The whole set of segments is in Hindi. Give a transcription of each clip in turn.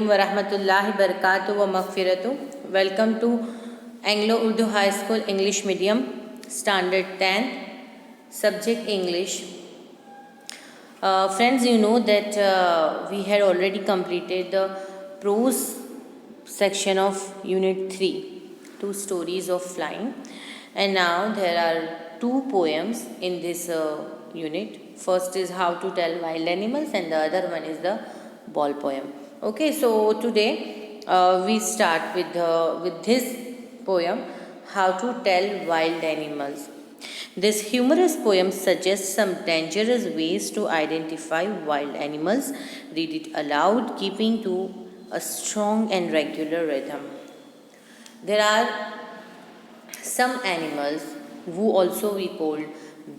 व रहमतुल्लाहि बरकातुहू व मग़फ़िरतुहू। Welcome to Anglo Urdu high school English medium standard 10 subject English. Friends, you know that we had already completed the prose section of unit 3, two stories of flying, and now there are two poems in this unit. First is how to tell wild animals and the other one is the ball poem. Okay, so today we start with this poem, how to tell wild animals. This humorous poem suggests some dangerous ways to identify wild animals. Read it aloud, keeping to a strong and regular rhythm. There are some animals who also we call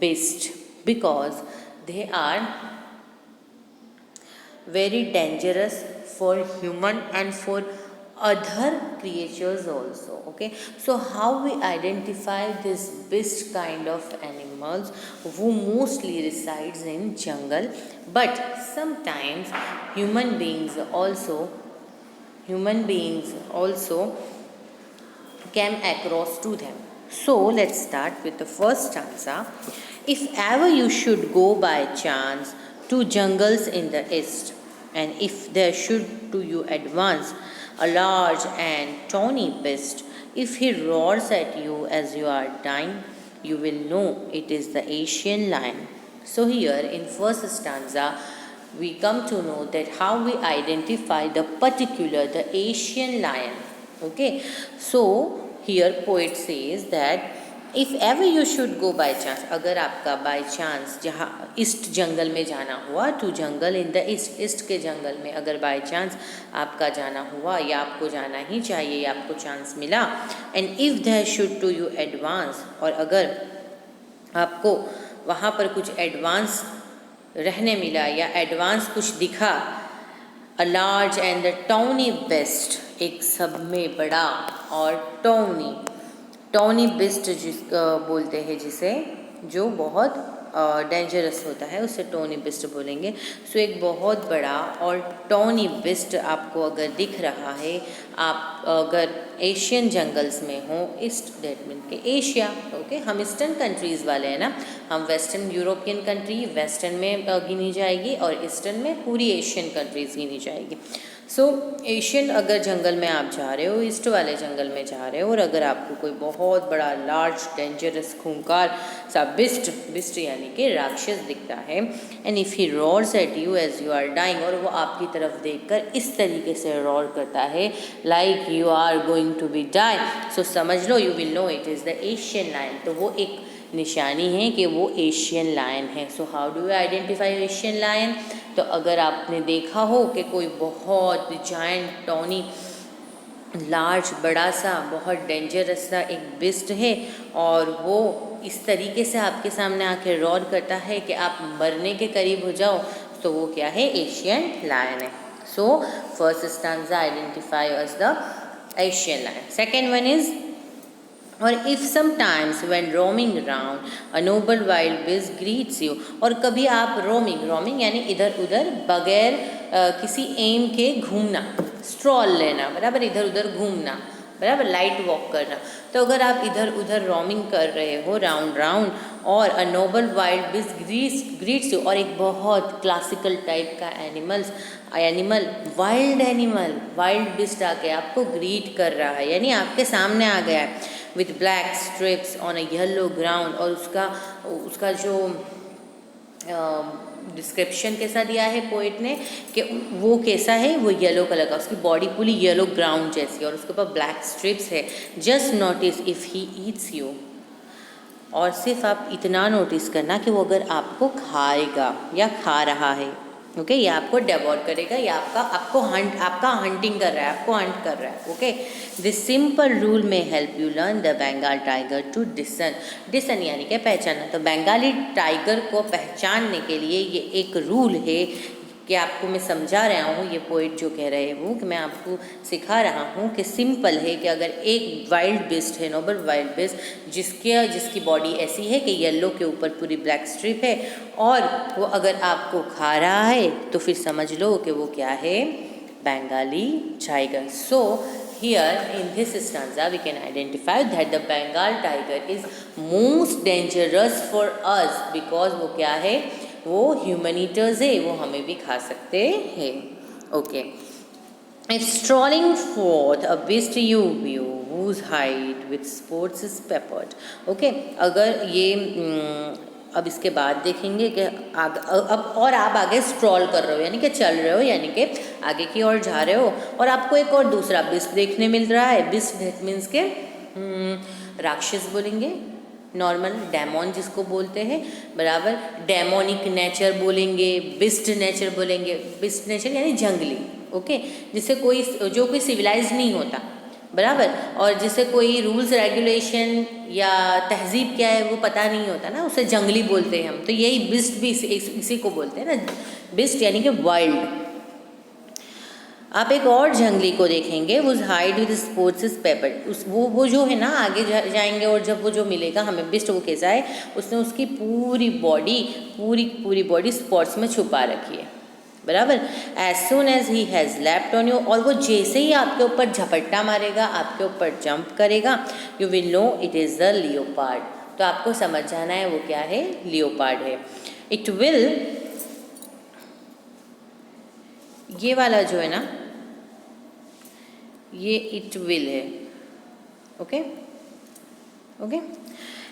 beast because they are very dangerous for human and for other creatures also. Okay, so how we identify this beast kind of animals who mostly resides in jungle, but sometimes human beings also came across to them. So let's start with the first stanza. If ever you should go by chance to jungles in the east, and if there should to you advance a large and tawny beast, if he roars at you as you are dying, you will know it is the Asian lion. So here in first stanza we come to know that how we identify the Asian lion. Okay, so here poet says that if ever you should go by chance, अगर आपका by chance जहाँ ईस्ट जंगल में जाना हुआ, to jungle in the east के जंगल में अगर by chance आपका जाना हुआ या आपको जाना ही चाहिए या आपको चांस मिला, and if there should to you advance, और अगर आपको वहाँ पर कुछ एडवांस रहने मिला या एडवांस कुछ दिखा, a large and the tawny beast, एक सब में बड़ा और टॉनी बिस्ट बोलते हैं जिसे, जो बहुत डेंजरस होता है उसे टॉनी बिस्ट बोलेंगे. सो एक बहुत बड़ा और टॉनी बिस्ट आपको अगर दिख रहा है, आप अगर एशियन जंगल्स में हो, ईस्ट दैट मीन के एशिया. ओके, हम ईस्टर्न कंट्रीज़ वाले हैं ना, हम वेस्टर्न यूरोपियन कंट्री वेस्टर्न में गिनी जाएगी और ईस्टर्न में पूरी एशियन कंट्रीज़ गिनी जाएगी. सो एशियन अगर जंगल में आप जा रहे हो, ईस्ट वाले जंगल में जा रहे हो, और अगर आपको कोई बहुत बड़ा लार्ज डेंजरस खूंखार सा बिस्ट यानी कि राक्षस दिखता है, and if he roars at you as you are dying, और वो आपकी तरफ देखकर इस तरीके से रॉर करता है like you are going to be die, so समझ लो you will know it is the Asian lion. तो वो एक निशानी है कि वो एशियन लायन है. So how do you identify Asian lion? तो अगर आपने देखा हो कि कोई बहुत जायंट टॉनी लार्ज बड़ा सा बहुत डेंजरस सा एक बिस्ट है और वो इस तरीके से आपके सामने आके रॉर करता है कि आप मरने के करीब हो जाओ, तो वो क्या है? एशियन लायन है. So first stanza identify as the Asian lion. Second one is, और if sometimes when roaming round a noble wild beast greets you, और कभी आप रोमिंग यानी इधर उधर बगैर किसी एम के घूमना, स्ट्रॉल लेना, बराबर, इधर उधर घूमना, बराबर, लाइट वॉक करना. तो अगर आप इधर उधर रोमिंग कर रहे हो राउंड और अ noble wild beast greets you, और एक बहुत क्लासिकल टाइप का वाइल्ड बीस्ट आके आपको ग्रीट कर रहा है, यानी आपके सामने आ गया है with black strips on a yellow ground, और उसका जो डिस्क्रिप्शन कैसा दिया है पोइट ने कि वो कैसा है, वो येलो कलर का, उसकी बॉडी पूरी येलो ग्राउंड जैसी और उसके ऊपर ब्लैक स्ट्रिप्स है. Just notice if he eats you, और सिर्फ आप इतना नोटिस करना कि वो अगर आपको खाएगा या खा रहा है. ओके, या आपको डेवोर करेगा या आपका हंटिंग कर रहा है, आपको हंट कर रहा है. ओके, दिस सिंपल रूल में help you learn the Bengal tiger to discern यानी कि पहचानना. तो बंगाली टाइगर को पहचानने के लिए ये एक रूल है कि आपको मैं समझा रहा हूँ, ये पोइट जो कह रहे हैं वो कि मैं आपको सिखा रहा हूँ कि सिंपल है कि अगर एक वाइल्ड बिस्ट है, नोबल वाइल्ड बिस्ट, जिसकी बॉडी ऐसी है कि येलो के ऊपर पूरी ब्लैक स्ट्रिप है, और वो अगर आपको खा रहा है तो फिर समझ लो कि वो क्या है, Bengali tiger. So here in this stanza we can identify that the Bengal tiger is most dangerous for us because वो क्या है, वो human eaters है, वो हमें भी खा सकते हैं. Okay. If strolling forth a beast you view whose hide with sports is peppered. Okay. अगर ये अब इसके बाद देखेंगे कि अब और आप आगे स्ट्रॉल कर रहे हो यानी कि चल रहे हो, यानी कि आगे की ओर जा रहे हो और आपको एक और दूसरा बिस्ट देखने मिल रहा है. बिस्ट दैट मीन्स के राक्षस बोलेंगे, नॉर्मल डेमोन जिसको बोलते हैं, बराबर. डेमोनिक नेचर बोलेंगे, बिस्ट नेचर बोलेंगे. बिस्ट नेचर यानी जंगली. ओके. जिससे कोई जो कोई सिविलाइज नहीं होता, बराबर, और जिसे कोई रूल्स रेगुलेशन या तहजीब क्या है वो पता नहीं होता ना, उसे जंगली बोलते हैं हम. तो यही बिस्ट भी इसी को बोलते हैं ना, बिस्ट यानी कि वाइल्ड. आप एक और जंगली को देखेंगे, वो hide with sports is peppered. उस वो जो है ना, आगे जाएंगे और जब वो जो मिलेगा हमें बिस्ट, वो कैसा है, उसने उसकी पूरी बॉडी स्पॉट्स में छुपा रखी है, बराबर. As soon as he has leaped on you, और वो जैसे ही आपके ऊपर झपट्टा मारेगा, आपके ऊपर जंप करेगा, you will know it is the leopard. तो आपको समझ जाना है वो क्या है, लियोपार्ड है. इट विल, ये वाला जो है ना, ये इट विल है. Okay.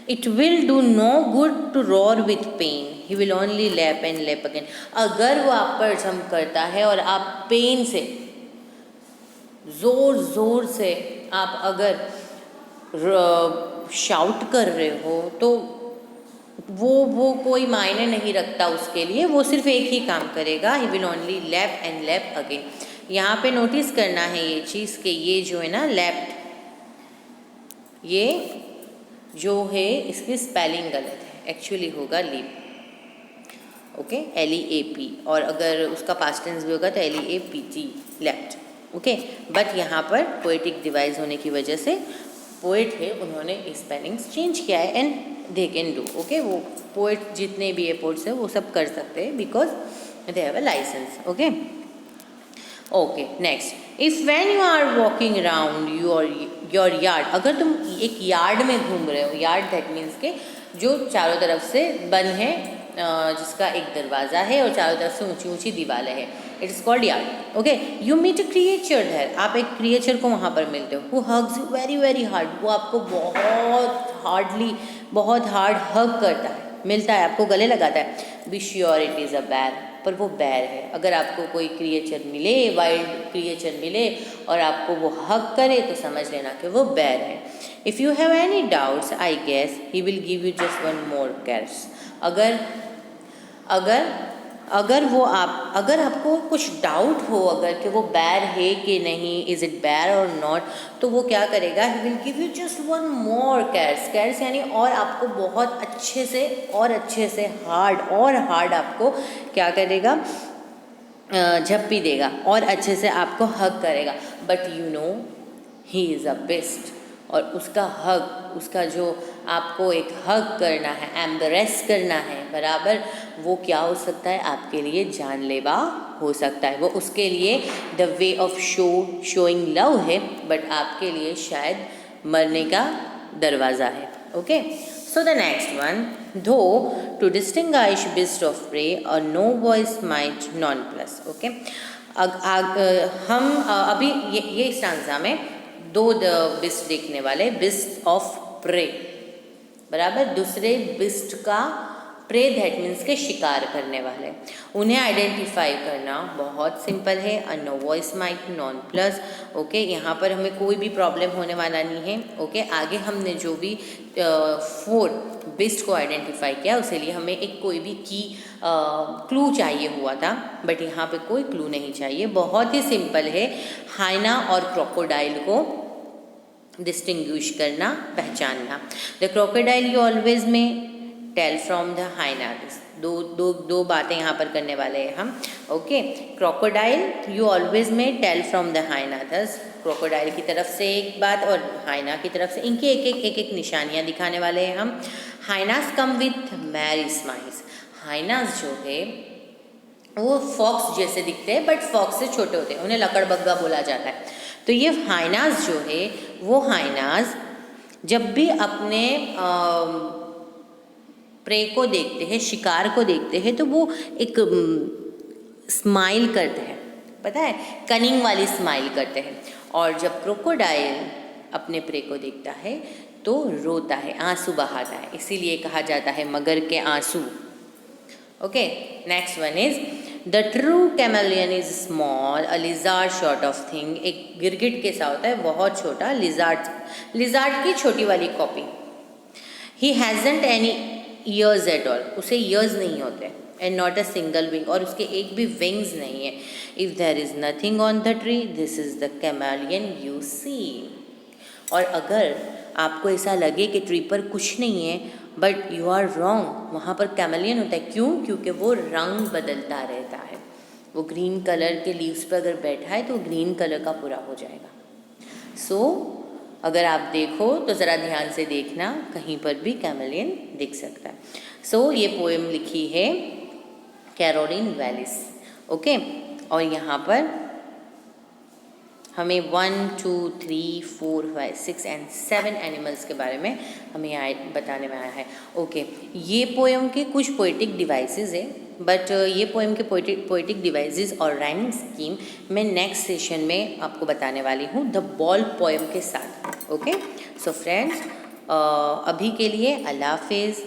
It will do no good to roar with pain, he will only leap and leap again. अगर वो आप पर जंप करता है और आप पेन से जोर से आप अगर शाउट कर रहे हो तो वो कोई मायने नहीं रखता उसके लिए, वो सिर्फ एक ही काम करेगा, ही will only leap and leap again. यहाँ पे नोटिस करना है ये चीज़ कि ये जो है ना लैप्ड, ये जो है इसकी स्पेलिंग गलत है, एक्चुअली होगा लीप. ओके. LEAP, और अगर उसका पास्ट टेंस भी होगा तो LEAPT, लेफ्ट. ओके. बट यहाँ पर पोएटिक डिवाइस होने की वजह से पोएट है, उन्होंने स्पेलिंग्स चेंज किया है and they can do. Okay. वो पोएट जितने भी पोएट्स हैं वो सब कर सकते हैं because they have a license. Okay. Okay. Next, if when you are walking around your yard, अगर तुम एक यार्ड में घूम रहे हो, यार्ड दैट मीन्स के जो चारों तरफ से बंद है, जिसका एक दरवाज़ा है और चारों तरफ से ऊंची ऊंची दीवारें हैं, it is called yard. Okay. You meet a creature there, आप एक क्रिएचर को वहाँ पर मिलते हो. Who hugs you very hard, वो आपको बहुत हार्ड हग करता है, मिलता है, आपको गले लगाता है. Be sure it is a बैर, पर वो बैर है. अगर आपको कोई क्रिएचर मिले, वाइल्ड क्रिएचर मिले और आपको वो हग करे तो समझ लेना कि वो बैर है. If you have any doubts I guess he will give you just one more cash. अगर आपको कुछ डाउट हो अगर कि वो बैर है कि नहीं, इज़ इट बैर और नॉट, तो वो क्या करेगा, ही will give you just one more cares. Cares यानी और आपको बहुत अच्छे से हार्ड आपको क्या करेगा, झप्पी देगा और अच्छे से आपको हग करेगा. But you know he is a best, और उसका जो आपको एक हग करना है, एम्ब्रेस करना है, बराबर, वो क्या हो सकता है, आपके लिए जानलेवा हो सकता है. वो उसके लिए the way of showing love है, बट आपके लिए शायद मरने का दरवाज़ा है. Okay. So the next one, though to distinguish beast of prey और no voice might non plus. Okay. हम अभी ये स्टांजा में दो बिस्ट देखने वाले, बिस्ट ऑफ प्रे, बराबर, दूसरे बिस्ट का प्रे दैट मीन्स के शिकार करने वाले. उन्हें आइडेंटिफाई करना बहुत सिंपल है. A no voice might non plus. Okay. यहाँ पर हमें कोई भी प्रॉब्लम होने वाला नहीं है. ओके. आगे हमने जो भी 4 बिस्ट को आइडेंटिफाई किया उसके लिए हमें एक कोई भी की क्लू चाहिए हुआ था, बट यहाँ पे कोई क्लू नहीं चाहिए. बहुत ही सिंपल है. हाइना और क्रोकोडाइल को डिस्टिंग्विश करना, पहचानना. द क्रोकोडाइल यू ऑलवेज में टेल फ्रॉम द हाइना. दो बातें यहाँ पर करने वाले हैं हम. ओके. क्रोकोडाइल यू ऑलवेज में टेल फ्रॉम द हाइना. दस क्रोकोडाइल की तरफ से एक बात और हाइना की तरफ से, इनकी एक निशानियाँ दिखाने वाले हैं हम. Hyenas come with merry smiles. Hyenas जो है वो फॉक्स जैसे दिखते हैं बट फॉक्स से छोटे होते हैं, उन्हें लकड़बग्गा बोला जाता है। तो ये हाइनाज जो है वो हाइनाज जब भी अपने प्रे को देखते हैं, शिकार को देखते हैं, तो वो एक स्माइल करते हैं, पता है, कनिंग वाली स्माइल करते हैं। और जब क्रोकोडाइल अपने प्रे को देखता है तो रोता है, आंसू बहाता है, इसीलिए कहा जाता है मगर के आंसू। Okay, next one is the true chameleon is small, a lizard short of thing. एक गिरगिट कैसा होता है, बहुत छोटा, लिजार्ड की छोटी वाली कॉपी। He hasn't any ears at all, उसे ईयर्स नहीं होते, and not a single wing, और उसके एक भी विंग्स नहीं है। If there is nothing on the tree, this is the chameleon you see. और अगर आपको ऐसा लगे कि ट्री पर कुछ नहीं है, बट यू आर रॉन्ग, वहाँ पर कैमेलियन होता है। क्यों? क्योंकि वो रंग बदलता रहता है। वो ग्रीन कलर के लीव्स पर अगर बैठा है तो ग्रीन कलर का पूरा हो जाएगा। सो अगर आप देखो तो ज़रा ध्यान से देखना, कहीं पर भी कैमेलियन दिख सकता है। सो ये पोएम लिखी है कैरोलिन वेलिस। ओके, और यहाँ पर हमें 1, 2, 3, 4, 5, 6 एंड 7 एनिमल्स के बारे में हमें बताने में आया है। ओके, ये पोएम के कुछ पोइटिक डिवाइसेस है, बट ये पोएम के पोइटिक डिवाइसेस और राइमिंग स्कीम मैं नेक्स्ट सेशन में आपको बताने वाली हूँ द बॉल पोएम के साथ। ओके, सो फ्रेंड्स, अभी के लिए अल्लाह हाफिज़।